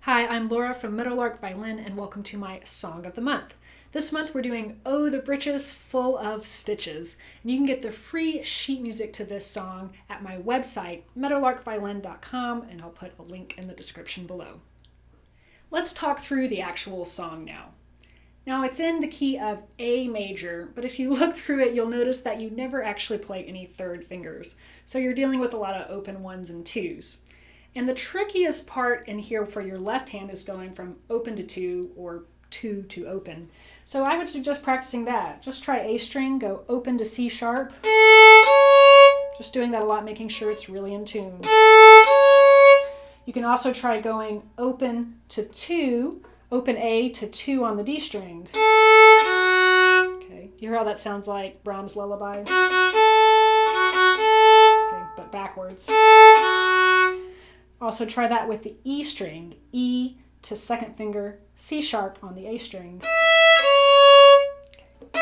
Hi, I'm Laura from Meadowlark Violin, and welcome to my Song of the Month. This month we're doing Oh the Britches Full of Stitches, and you can get the free sheet music to this song at my website, meadowlarkviolin.com, and I'll put a link in the description below. Let's talk through the actual song now. Now it's in the key of A major, but if you look through it, you'll notice that you never actually play any third fingers, so you're dealing with a lot of open ones and twos. And the trickiest part in here for your left hand is going from open to two or two to open. So I would suggest practicing that. Just try A string, go open to C sharp. Just doing that a lot, making sure it's really in tune. You can also try going open to two, open A to two on the D string. Okay, you hear how that sounds like Brahms' lullaby? Okay, but backwards. Also try that with the E string, E to second finger, C sharp on the A string. Okay.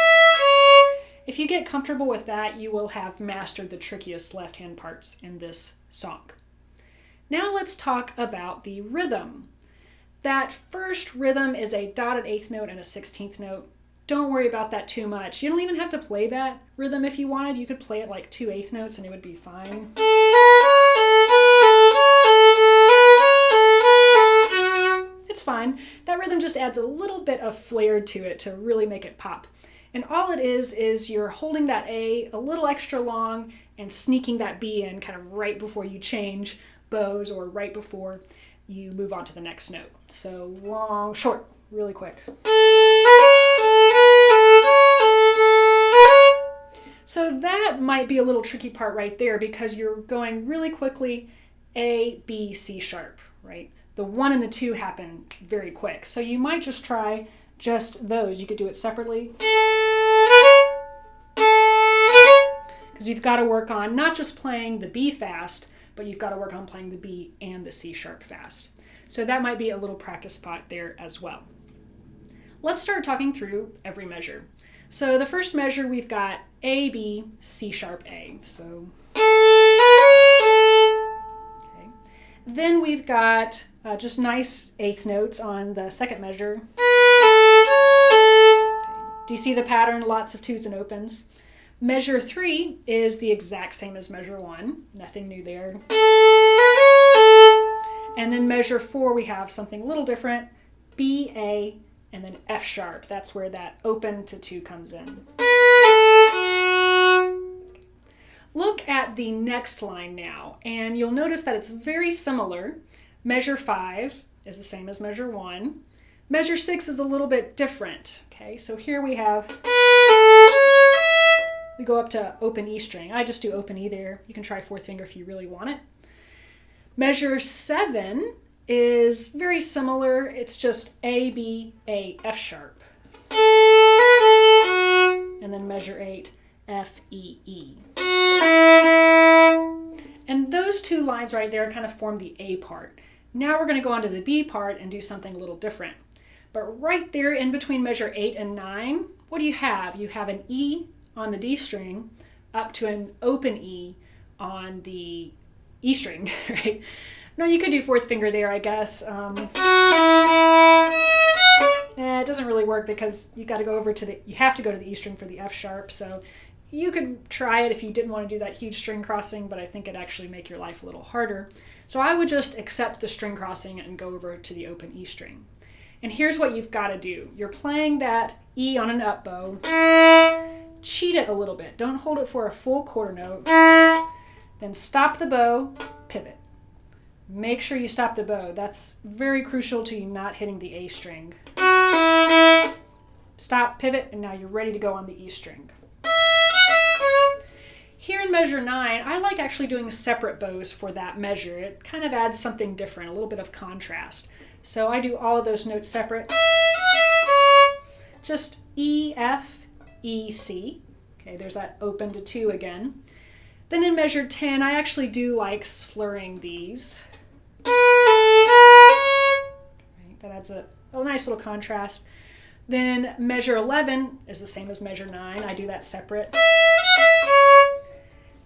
If you get comfortable with that, you will have mastered the trickiest left hand parts in this song. Now let's talk about the rhythm. That first rhythm is a dotted eighth note and a 16th note. Don't worry about that too much. You don't even have to play that rhythm if you wanted. You could play it like 2 eighth notes and it would be fine. It's fine. That rhythm just adds a little bit of flair to it to really make it pop. And all it is you're holding that A a little extra long and sneaking that B in kind of right before you change bows or right before you move on to the next note. So long, short, really quick. So that might be a little tricky part right there because you're going really quickly A, B, C sharp, right? The 1 and the 2 happen very quick. So you might just try just those. You could do it separately. Because you've got to work on not just playing the B fast, but you've got to work on playing the B and the C sharp fast. So that might be a little practice spot there as well. Let's start talking through every measure. So the first measure we've got A, B, C sharp, A. So okay. Then we've got just nice eighth notes on the second measure. Okay. Do you see the pattern? Lots of twos and opens. Measure 3 is the exact same as measure 1. Nothing new there. And then measure 4, we have something a little different. B, A, and then F sharp. That's where that open to 2 comes in. Look at the next line now, and you'll notice that it's very similar. Measure 5 is the same as measure 1. Measure 6 is a little bit different. Okay, so here we go up to open E string. I just do open E there. You can try fourth finger if you really want it. Measure 7 is very similar. It's just A, B, A, F sharp. And then measure 8, F, E, E. And those two lines right there kind of form the A part. Now we're going to go on to the B part and do something a little different. But right there in between measure 8 and 9, what do you have? You have an E on the D string up to an open E on the E string, right? Now you could do fourth finger there, I guess. It doesn't really work because you have to go to the E string for the F sharp. So you could try it if you didn't want to do that huge string crossing, but I think it'd actually make your life a little harder. So I would just accept the string crossing and go over to the open E string. And here's what you've got to do. You're playing that E on an up bow. Cheat it a little bit. Don't hold it for a full quarter note. Then stop the bow, pivot. Make sure you stop the bow. That's very crucial to you not hitting the A string. Stop, pivot, and now you're ready to go on the E string. Here in measure 9, I like actually doing separate bows for that measure. It kind of adds something different, a little bit of contrast. So I do all of those notes separate. Just E, F, E, C. Okay, there's that open to 2 again. Then in measure 10, I actually do like slurring these. Right, that adds a nice little contrast. Then measure 11 is the same as measure 9. I do that separate.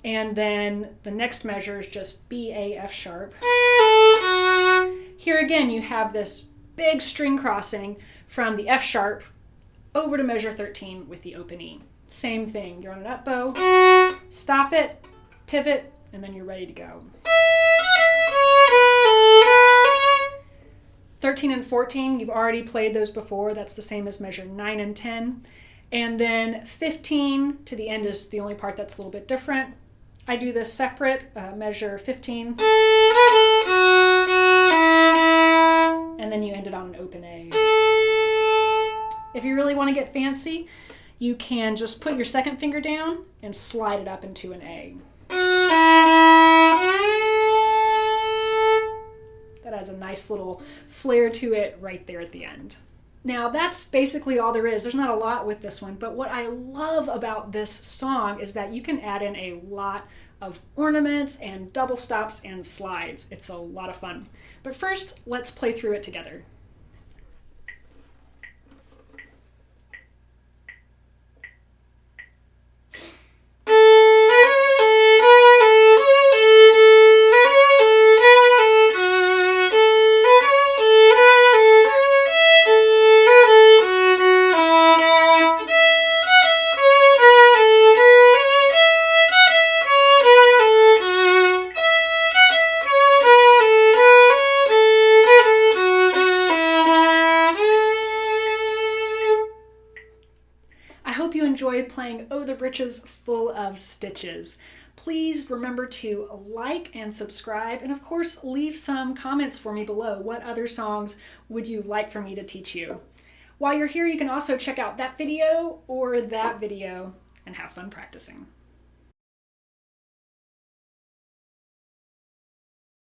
And then the next measure is just B, A, F sharp. Here again, you have this big string crossing from the F sharp over to measure 13 with the open E. Same thing, you're on an up bow, stop it, pivot, and then you're ready to go. 13 and 14, you've already played those before. That's the same as measure 9 and 10. And then 15 to the end is the only part that's a little bit different. I do this separate, measure 15. And then you end it on an open A. If you really want to get fancy, you can just put your second finger down and slide it up into an A. That adds a nice little flair to it right there at the end. Now that's basically all there is. There's not a lot with this one, but what I love about this song is that you can add in a lot of ornaments and double stops and slides. It's a lot of fun. But first, let's play through it together. I hope you enjoyed playing Oh the Britches Full of Stitches. Please remember to like and subscribe, and of course leave some comments for me below. What other songs would you like for me to teach you? While you're here, you can also check out that video or that video and have fun practicing.